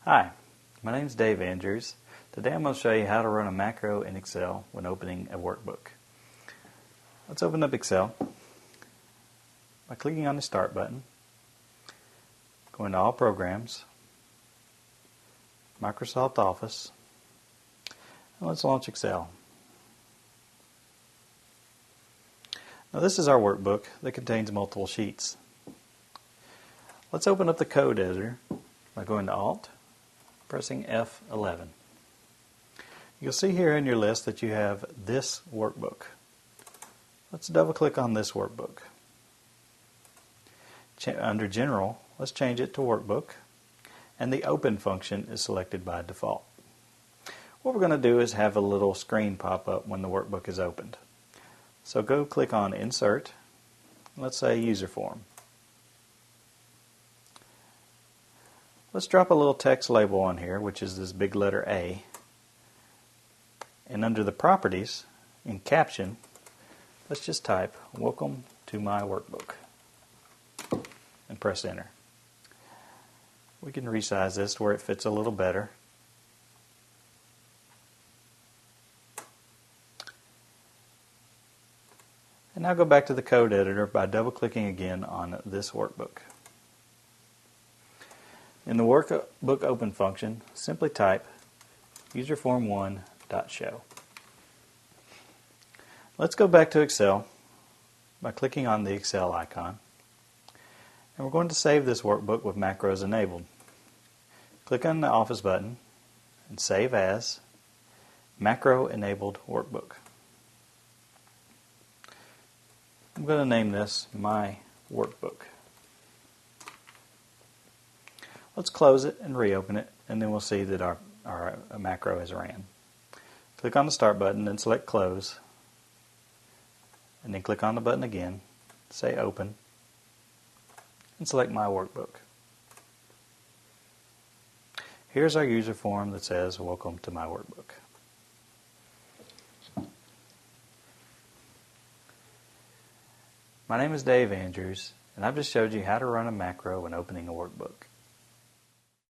Hi, my name is Dave Andrews. Today I'm going to show you how to run a macro in Excel when opening a workbook. Let's open up Excel by clicking on the Start button, going to All Programs, Microsoft Office, and let's launch Excel. Now this is our workbook that contains multiple sheets. Let's open up the code editor by going to Alt, pressing F11. You'll see here in your list that you have this workbook. Let's double click on this workbook. Under General, let's change it to Workbook, and the Open function is selected by default. What we're going to do is have a little screen pop up when the workbook is opened. So go click on Insert, let's say User Form. Let's drop a little text label on here, which is this big letter A. And under the Properties, in Caption, let's just type, "Welcome to my workbook," and press Enter. We can resize this to where it fits a little better. And now go back to the code editor by double-clicking again on this workbook. In the Workbook Open function, simply type userform1.show. Let's go back to Excel by clicking on the Excel icon. And we're going to save this workbook with macros enabled. Click on the Office button and Save As Macro Enabled Workbook. I'm going to name this My Workbook. Let's close it and reopen it, and then we'll see that our macro is ran. Click on the Start button and select Close, and then click on the button again, say Open, and select My Workbook. Here's our user form that says, "Welcome to my workbook." My name is Dave Andrews, and I've just showed you how to run a macro when opening a workbook.